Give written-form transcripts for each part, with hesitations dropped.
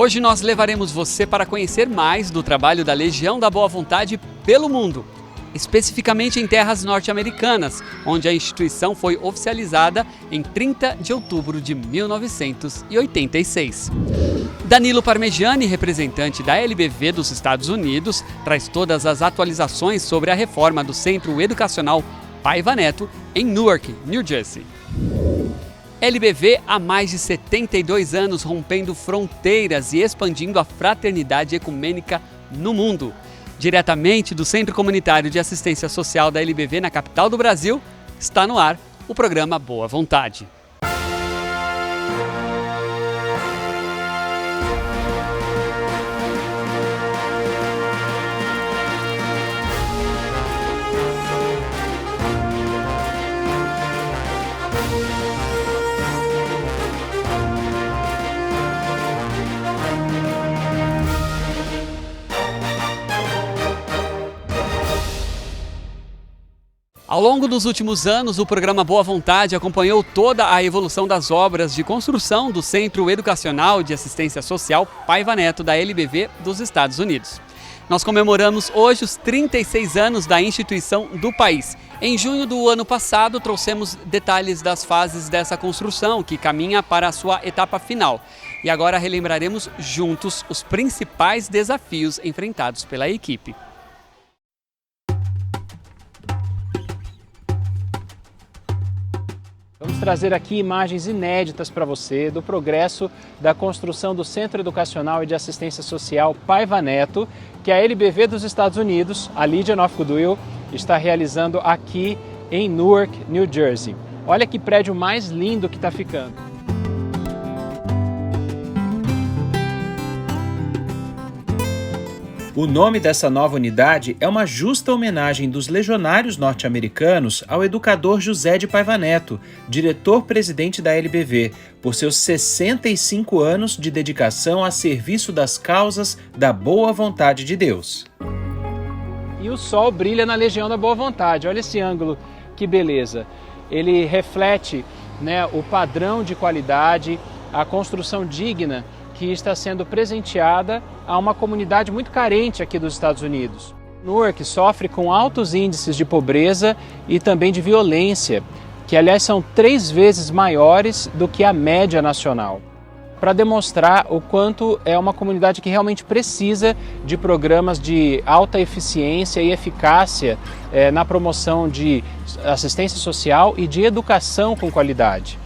Hoje nós levaremos você para conhecer mais do trabalho da Legião da Boa Vontade pelo mundo, especificamente em terras norte-americanas, onde a instituição foi oficializada em 30 de outubro de 1986. Danilo Parmegiani, representante da LBV dos Estados Unidos, traz todas as atualizações sobre a reforma do Centro Educacional Paiva Neto em Newark, New Jersey. LBV há mais de 72 anos rompendo fronteiras e expandindo a fraternidade ecumênica no mundo. Diretamente do Centro Comunitário de Assistência Social da LBV na capital do Brasil, está no ar o programa Boa Vontade. Ao longo dos últimos anos, o programa Boa Vontade acompanhou toda a evolução das obras de construção do Centro Educacional de Assistência Social Paiva Neto da LBV dos Estados Unidos. Nós comemoramos hoje os 36 anos da instituição do país. Em junho do ano passado, trouxemos detalhes das fases dessa construção, que caminha para a sua etapa final. E agora relembraremos juntos os principais desafios enfrentados pela equipe. Vamos trazer aqui imagens inéditas para você do progresso da construção do Centro Educacional e de Assistência Social Paiva Neto, que a LBV dos Estados Unidos, a Lydian of Goodwill, está realizando aqui em Newark, New Jersey. Olha que prédio mais lindo que está ficando. O nome dessa nova unidade é uma justa homenagem dos legionários norte-americanos ao educador José de Paiva Neto, diretor-presidente da LBV, por seus 65 anos de dedicação a serviço das causas da boa vontade de Deus. E o sol brilha na Legião da Boa Vontade. Olha esse ângulo, que beleza. Ele reflete, o padrão de qualidade, a construção digna que está sendo presenteada a uma comunidade muito carente aqui dos Estados Unidos. Newark sofre com altos índices de pobreza e também de violência, que aliás são 3 vezes maiores do que a média nacional, para demonstrar o quanto é uma comunidade que realmente precisa de programas de alta eficiência e eficácia na promoção de assistência social e de educação com qualidade.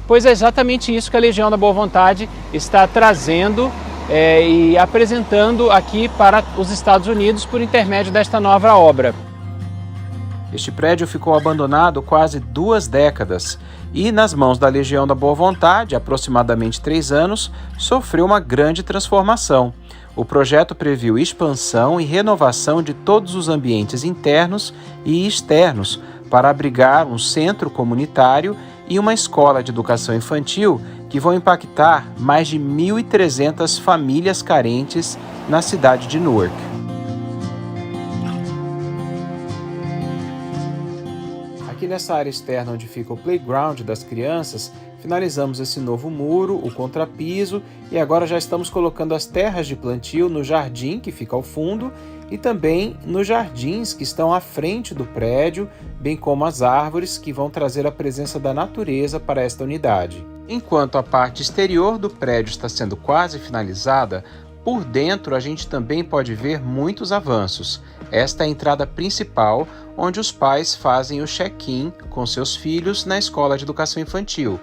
Pois é exatamente isso que a Legião da Boa Vontade está trazendo e apresentando aqui para os Estados Unidos por intermédio desta nova obra. Este prédio ficou abandonado quase 2 décadas e, nas mãos da Legião da Boa Vontade, aproximadamente 3 anos, sofreu uma grande transformação. O projeto previu expansão e renovação de todos os ambientes internos e externos para abrigar um centro comunitário e uma escola de educação infantil que vão impactar mais de 1.300 famílias carentes na cidade de Newark. Aqui nessa área externa onde fica o playground das crianças, finalizamos esse novo muro, o contrapiso, e agora já estamos colocando as terras de plantio no jardim que fica ao fundo e também nos jardins que estão à frente do prédio, bem como as árvores que vão trazer a presença da natureza para esta unidade. Enquanto a parte exterior do prédio está sendo quase finalizada, por dentro a gente também pode ver muitos avanços. Esta é a entrada principal, onde os pais fazem o check-in com seus filhos na escola de educação infantil.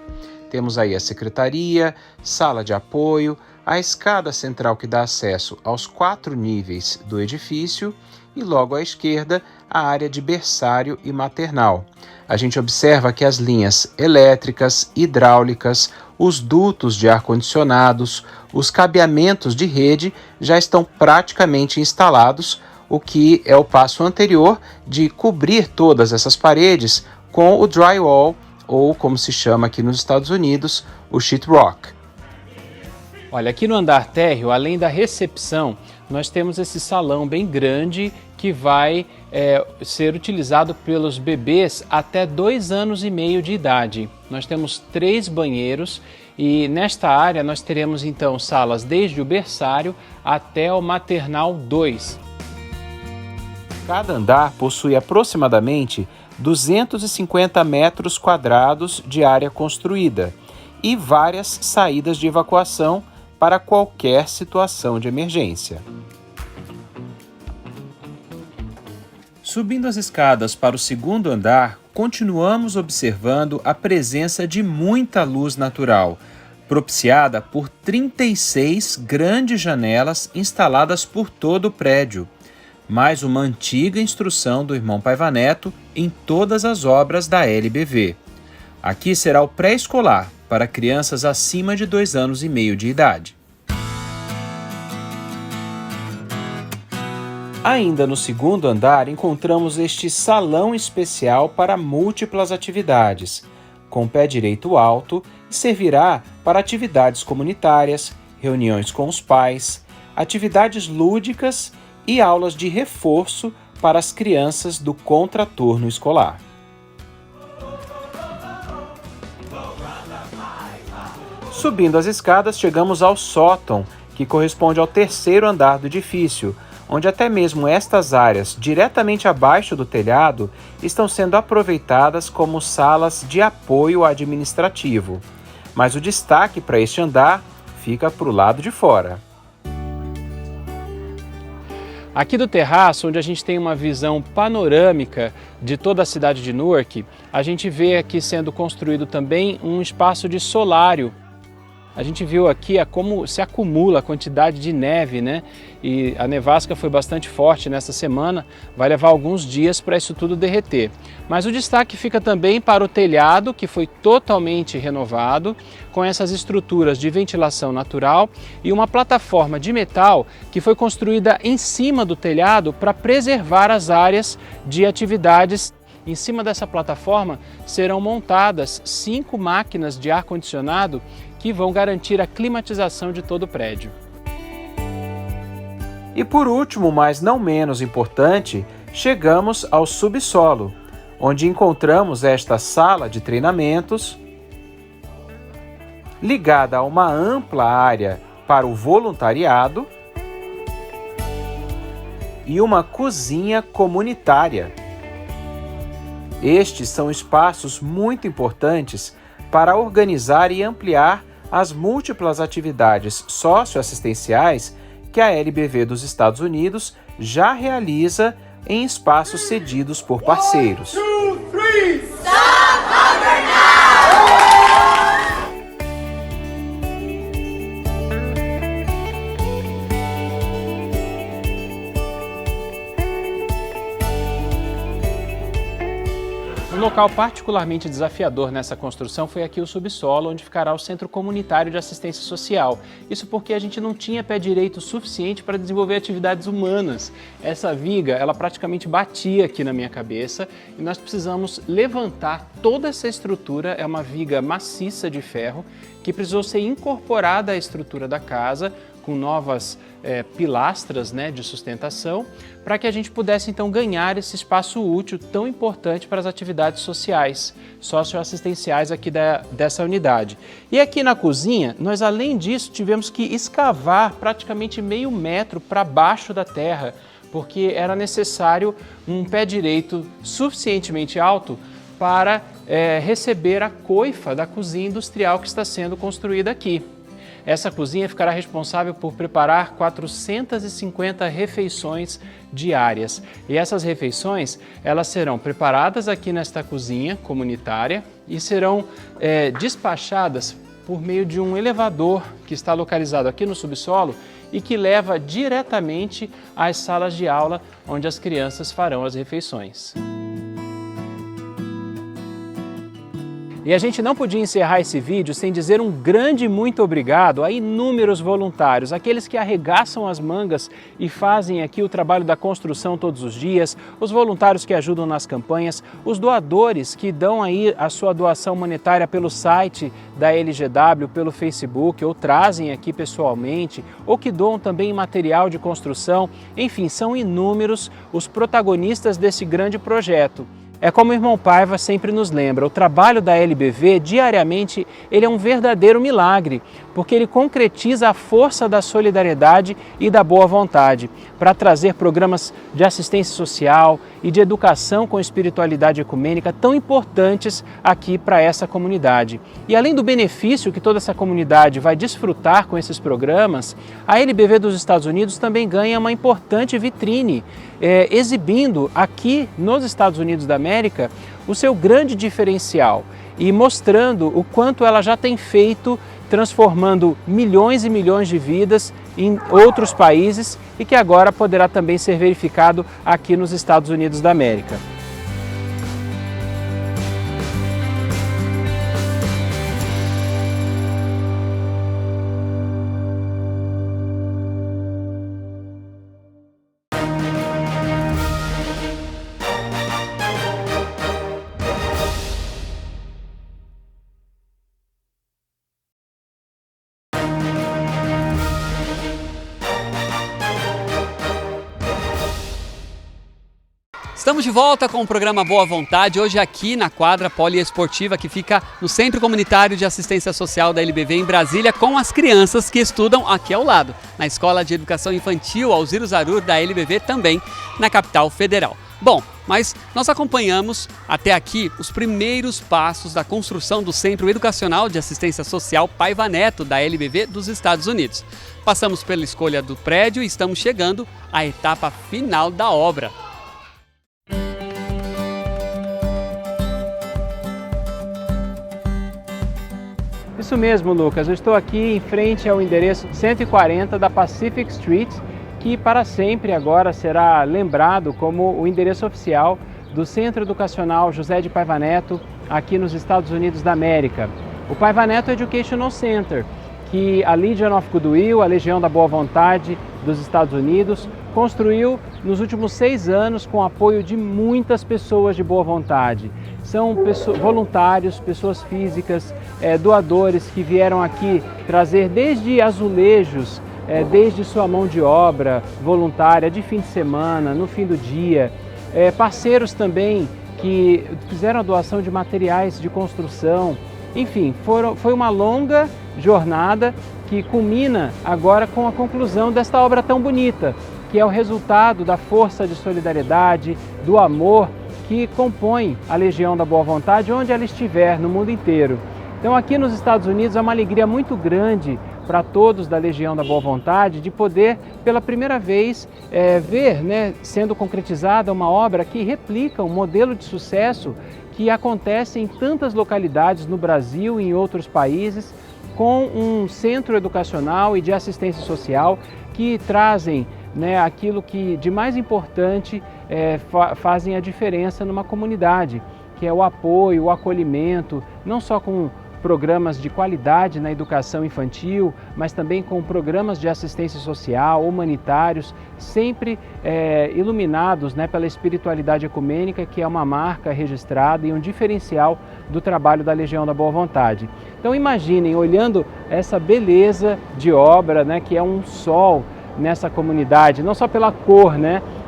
Temos aí a secretaria, sala de apoio, a escada central que dá acesso aos 4 níveis do edifício e logo à esquerda a área de berçário e maternal. A gente observa que as linhas elétricas, hidráulicas, os dutos de ar-condicionados, os cabeamentos de rede já estão praticamente instalados, o que é o passo anterior de cobrir todas essas paredes com o drywall, ou como se chama aqui nos Estados Unidos, o sheetrock. Olha, aqui no andar térreo, além da recepção, nós temos esse salão bem grande que vai ser utilizado pelos bebês até 2 anos e meio de idade. Nós temos 3 banheiros e nesta área nós teremos então salas desde o berçário até o maternal 2. Cada andar possui aproximadamente 250 metros quadrados de área construída e várias saídas de evacuação para qualquer situação de emergência. Subindo as escadas para o segundo andar, continuamos observando a presença de muita luz natural, propiciada por 36 grandes janelas instaladas por todo o prédio, mais uma antiga instrução do irmão Paiva Neto em todas as obras da LBV. Aqui será o pré-escolar para crianças acima de 2 anos e meio de idade. Ainda no segundo andar, encontramos este salão especial para múltiplas atividades, com pé direito alto, e servirá para atividades comunitárias, reuniões com os pais, atividades lúdicas e aulas de reforço para as crianças do contraturno escolar. Subindo as escadas, chegamos ao sótão, que corresponde ao terceiro andar do edifício, onde até mesmo estas áreas, diretamente abaixo do telhado, estão sendo aproveitadas como salas de apoio administrativo. Mas o destaque para este andar fica para o lado de fora. Aqui do terraço, onde a gente tem uma visão panorâmica de toda a cidade de Newark, a gente vê aqui sendo construído também um espaço de solário. A gente viu aqui como se acumula a quantidade de neve, né? E a nevasca foi bastante forte nessa semana, vai levar alguns dias para isso tudo derreter. Mas o destaque fica também para o telhado, que foi totalmente renovado, com essas estruturas de ventilação natural e uma plataforma de metal que foi construída em cima do telhado para preservar as áreas de atividades. Em cima dessa plataforma serão montadas 5 máquinas de ar-condicionado que vão garantir a climatização de todo o prédio. E por último, mas não menos importante, chegamos ao subsolo, onde encontramos esta sala de treinamentos, ligada a uma ampla área para o voluntariado e uma cozinha comunitária. Estes são espaços muito importantes para organizar e ampliar as múltiplas atividades socioassistenciais que a LBV dos Estados Unidos já realiza em espaços cedidos por parceiros. 1, 2, 3, stop hunger now! Um local particularmente desafiador nessa construção foi aqui o subsolo, onde ficará o Centro Comunitário de Assistência Social. Isso porque a gente não tinha pé direito suficiente para desenvolver atividades humanas. Essa viga, ela praticamente batia aqui na minha cabeça e nós precisamos levantar toda essa estrutura. É uma viga maciça de ferro que precisou ser incorporada à estrutura da casa com novas pilastras, né, de sustentação, para que a gente pudesse então ganhar esse espaço útil tão importante para as atividades sociais, socioassistenciais aqui dessa unidade. E aqui na cozinha, nós além disso tivemos que escavar praticamente meio metro para baixo da terra, porque era necessário um pé direito suficientemente alto para receber a coifa da cozinha industrial que está sendo construída aqui. Essa cozinha ficará responsável por preparar 450 refeições diárias. E essas refeições, elas serão preparadas aqui nesta cozinha comunitária e serão despachadas por meio de um elevador que está localizado aqui no subsolo e que leva diretamente às salas de aula onde as crianças farão as refeições. E a gente não podia encerrar esse vídeo sem dizer um grande muito obrigado a inúmeros voluntários, aqueles que arregaçam as mangas e fazem aqui o trabalho da construção todos os dias, os voluntários que ajudam nas campanhas, os doadores que dão aí a sua doação monetária pelo site da LGW, pelo Facebook, ou trazem aqui pessoalmente, ou que doam também material de construção. Enfim, são inúmeros os protagonistas desse grande projeto. É como o irmão Paiva sempre nos lembra, o trabalho da LBV diariamente ele é um verdadeiro milagre, porque ele concretiza a força da solidariedade e da boa vontade para trazer programas de assistência social e de educação com espiritualidade ecumênica tão importantes aqui para essa comunidade. E além do benefício que toda essa comunidade vai desfrutar com esses programas, a LBV dos Estados Unidos também ganha uma importante vitrine, exibindo aqui nos Estados Unidos da América o seu grande diferencial e mostrando o quanto ela já tem feito, transformando milhões e milhões de vidas em outros países e que agora poderá também ser verificado aqui nos Estados Unidos da América. Estamos de volta com o programa Boa Vontade, hoje aqui na quadra poliesportiva que fica no Centro Comunitário de Assistência Social da LBV em Brasília, com as crianças que estudam aqui ao lado, na Escola de Educação Infantil Alziro Zarur da LBV, também na capital federal. Bom, mas nós acompanhamos até aqui os primeiros passos da construção do Centro Educacional de Assistência Social Paiva Neto da LBV dos Estados Unidos. Passamos pela escolha do prédio e estamos chegando à etapa final da obra. Isso mesmo, Lucas. Eu estou aqui em frente ao endereço 140 da Pacific Street, que para sempre agora será lembrado como o endereço oficial do Centro Educacional José de Paiva Neto, aqui nos Estados Unidos da América. O Paiva Neto Educational Center, que a Legion of Goodwill, a Legião da Boa Vontade dos Estados Unidos, construiu nos últimos 6 anos com o apoio de muitas pessoas de boa vontade. São voluntários, pessoas físicas, doadores que vieram aqui trazer desde azulejos, desde sua mão de obra voluntária, de fim de semana, no fim do dia. Parceiros também que fizeram a doação de materiais de construção. Enfim, foi uma longa jornada que culmina agora com a conclusão desta obra tão bonita, que é o resultado da força de solidariedade, do amor que compõe a Legião da Boa Vontade, onde ela estiver, no mundo inteiro. Então aqui nos Estados Unidos é uma alegria muito grande para todos da Legião da Boa Vontade de poder, pela primeira vez, ver, sendo concretizada uma obra que replica um modelo de sucesso que acontece em tantas localidades no Brasil e em outros países, com um centro educacional e de assistência social que trazem aquilo que de mais importante fazem a diferença numa comunidade, que é o apoio, o acolhimento, não só com programas de qualidade na educação infantil, mas também com programas de assistência social, humanitários, sempre iluminados pela espiritualidade ecumênica, que é uma marca registrada e um diferencial do trabalho da Legião da Boa Vontade. Então imaginem, olhando essa beleza de obra, que é um sol nessa comunidade, não só pela cor,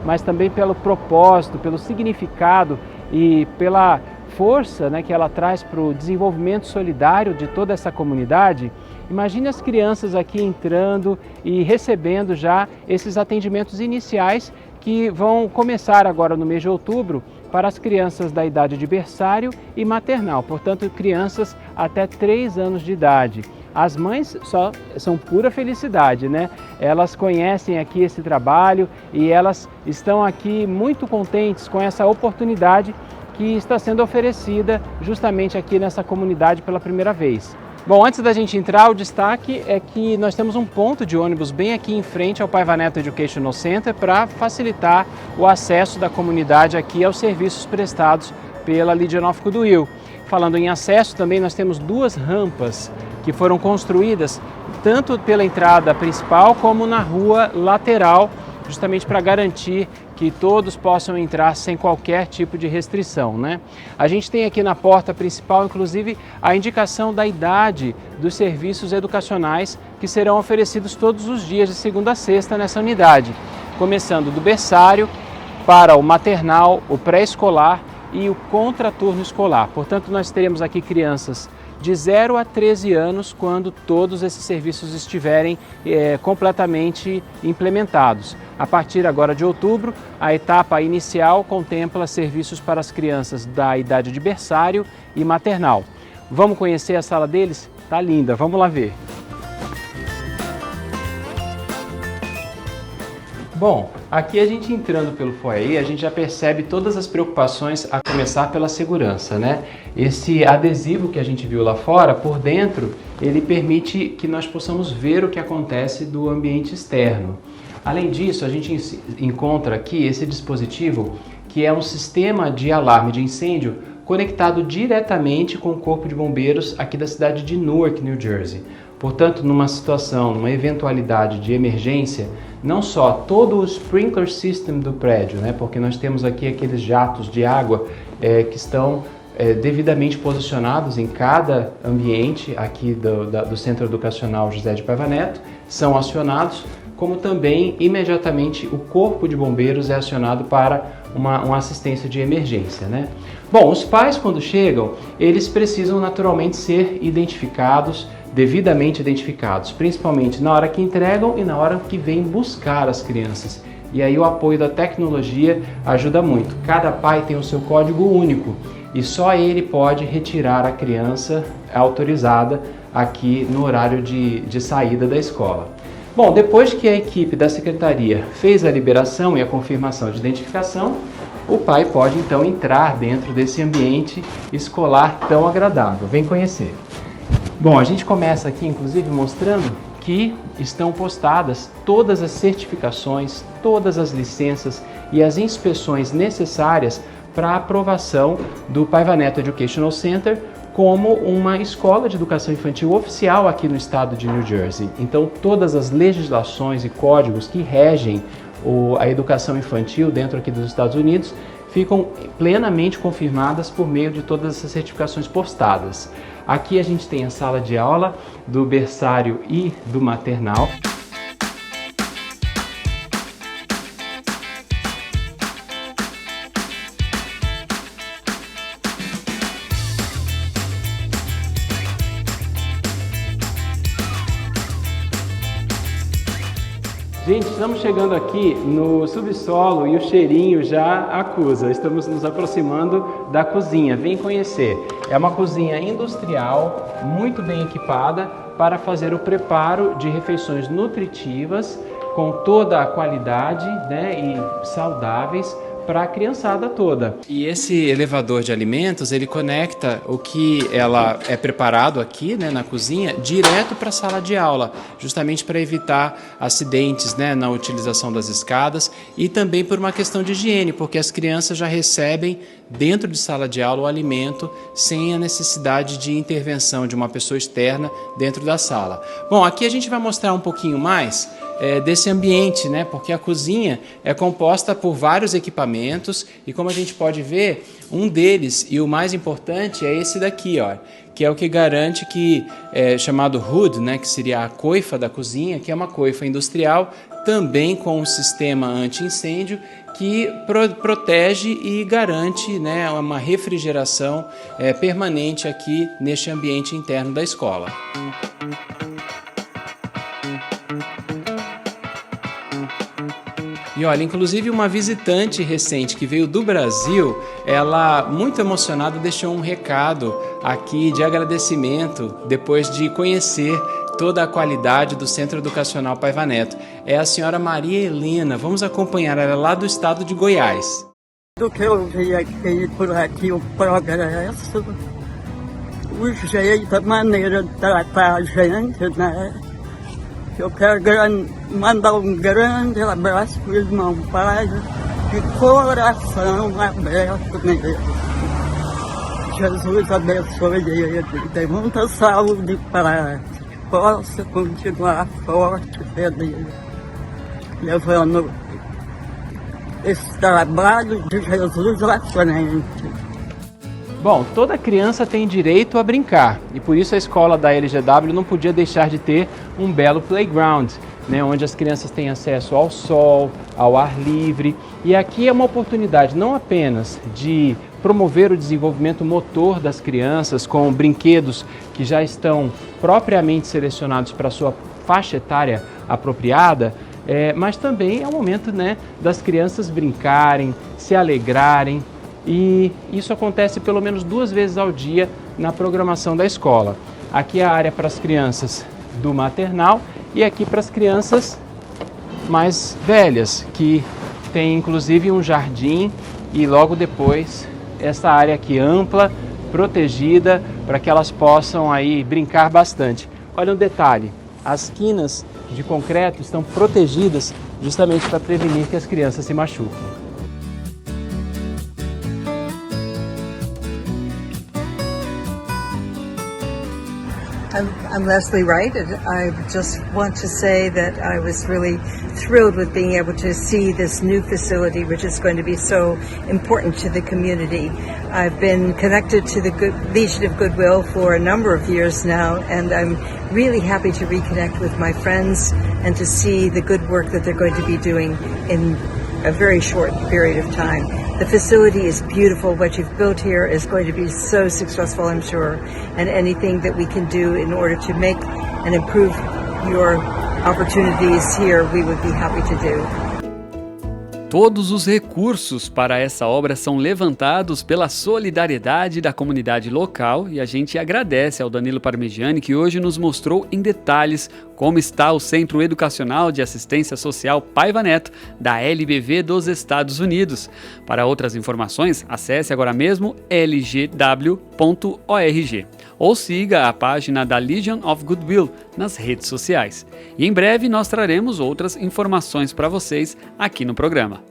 mas também pelo propósito, pelo significado e pela força que ela traz para o desenvolvimento solidário de toda essa comunidade. Imagine as crianças aqui entrando e recebendo já esses atendimentos iniciais que vão começar agora no mês de outubro para as crianças da idade de berçário e maternal, portanto crianças até 3 anos de idade. As mães só são pura felicidade, Elas conhecem aqui esse trabalho e elas estão aqui muito contentes com essa oportunidade que está sendo oferecida justamente aqui nessa comunidade pela primeira vez. Bom, antes da gente entrar, o destaque é que nós temos um ponto de ônibus bem aqui em frente ao Paiva Neto Educational Center para facilitar o acesso da comunidade aqui aos serviços prestados pela Legion of Goodwill. Falando em acesso, também nós temos 2 rampas que foram construídas tanto pela entrada principal como na rua lateral, justamente para garantir que todos possam entrar sem qualquer tipo de restrição, né? A gente tem aqui na porta principal, inclusive, a indicação da idade dos serviços educacionais que serão oferecidos todos os dias de segunda a sexta nessa unidade, começando do berçário para o maternal, o pré-escolar e o contraturno escolar. Portanto, nós teremos aqui crianças de 0 a 13 anos quando todos esses serviços estiverem completamente implementados. A partir agora de outubro, a etapa inicial contempla serviços para as crianças da idade de berçário e maternal. Vamos conhecer a sala deles? Tá linda, vamos lá ver. Bom, aqui a gente entrando pelo foyer, a gente já percebe todas as preocupações, a começar pela segurança, né? Esse adesivo que a gente viu lá fora, por dentro, ele permite que nós possamos ver o que acontece do ambiente externo. Além disso, a gente encontra aqui esse dispositivo que é um sistema de alarme de incêndio conectado diretamente com o Corpo de Bombeiros aqui da cidade de Newark, New Jersey. Portanto, numa situação, numa eventualidade de emergência, não só todo o sprinkler system do prédio, né, porque nós temos aqui aqueles jatos de água que estão devidamente posicionados em cada ambiente aqui do Centro Educacional José de Paiva Neto, são acionados, como também imediatamente o Corpo de Bombeiros é acionado para uma assistência de emergência, né? Bom, os pais quando chegam, eles precisam naturalmente ser identificados, devidamente identificados, principalmente na hora que entregam e na hora que vêm buscar as crianças. E aí o apoio da tecnologia ajuda muito. Cada pai tem o seu código único e só ele pode retirar a criança autorizada aqui no horário de saída da escola. Bom, depois que a equipe da secretaria fez a liberação e a confirmação de identificação, o pai pode então entrar dentro desse ambiente escolar tão agradável. Vem conhecer. Bom, a gente começa aqui inclusive mostrando que estão postadas todas as certificações, todas as licenças e as inspeções necessárias para a aprovação do Paiva Neto Educational Center como uma escola de educação infantil oficial aqui no estado de New Jersey. Então, todas as legislações e códigos que regem a educação infantil dentro aqui dos Estados Unidos ficam plenamente confirmadas por meio de todas essas certificações postadas. Aqui a gente tem a sala de aula do berçário e do maternal. Gente, estamos chegando aqui no subsolo e o cheirinho já acusa. Estamos nos aproximando da cozinha. Vem conhecer. É uma cozinha industrial, muito bem equipada para fazer o preparo de refeições nutritivas com toda a qualidade, né, e saudáveis para a criançada toda. E esse elevador de alimentos, ele conecta o que ela é preparado aqui, né, na cozinha, direto para a sala de aula, justamente para evitar acidentes, né, na utilização das escadas e também por uma questão de higiene, porque as crianças já recebem dentro de sala de aula o alimento sem a necessidade de intervenção de uma pessoa externa dentro da sala. Bom, aqui a gente vai mostrar um pouquinho mais desse ambiente, né? Porque a cozinha é composta por vários equipamentos e, como a gente pode ver, um deles e o mais importante é esse daqui, ó, que é o que garante que é chamado hood, né? Que seria a coifa da cozinha, que é uma coifa industrial, também com um sistema anti-incêndio que protege e garante, né, uma refrigeração permanente aqui neste ambiente interno da escola. E olha, inclusive uma visitante recente que veio do Brasil, ela, muito emocionada, deixou um recado aqui de agradecimento depois de conhecer toda a qualidade do Centro Educacional Paiva Neto. É a senhora Maria Helena. Vamos acompanhar ela lá do estado de Goiás. Do que eu vi aqui, por aqui, o progresso, o jeito, a maneira de tratar a gente, né? Eu quero mandar um grande abraço para o irmão Pai, de coração aberto mesmo. Jesus abençoe ele, dê muita saúde para que possa continuar forte, feliz, levando esse trabalho de Jesus à frente. Bom, toda criança tem direito a brincar e por isso a escola da LGW não podia deixar de ter um belo playground, né, onde as crianças têm acesso ao sol, ao ar livre. E aqui é uma oportunidade não apenas de promover o desenvolvimento motor das crianças com brinquedos que já estão propriamente selecionados para a sua faixa etária apropriada, mas também é o momento, né, das crianças brincarem, se alegrarem. E isso acontece pelo menos 2 vezes ao dia na programação da escola. Aqui é a área para as crianças do maternal e aqui para as crianças mais velhas, que tem inclusive um jardim e logo depois essa área aqui ampla, protegida, para que elas possam aí brincar bastante. Olha um detalhe, as quinas de concreto estão protegidas justamente para prevenir que as crianças se machuquem. I'm Leslie Wright, and I just want to say that I was really thrilled with being able to see this new facility, which is going to be so important to the community. I've been connected to the Legion of Goodwill for a number of years now, and I'm really happy to reconnect with my friends and to see the good work that they're going to be doing in a very short period of time. The facility is beautiful. What you've built here is going to be so successful, I'm sure, and anything that we can do in order to make and improve your opportunities here, we would be happy to do. Todos os recursos para essa obra são levantados pela solidariedade da comunidade local e a gente agradece ao Danilo Parmegiani, que hoje nos mostrou em detalhes como está o Centro Educacional de Assistência Social Paiva Neto da LBV dos Estados Unidos. Para outras informações, acesse agora mesmo lgw.org ou siga a página da Legion of Goodwill nas redes sociais. E em breve nós traremos outras informações para vocês aqui no programa.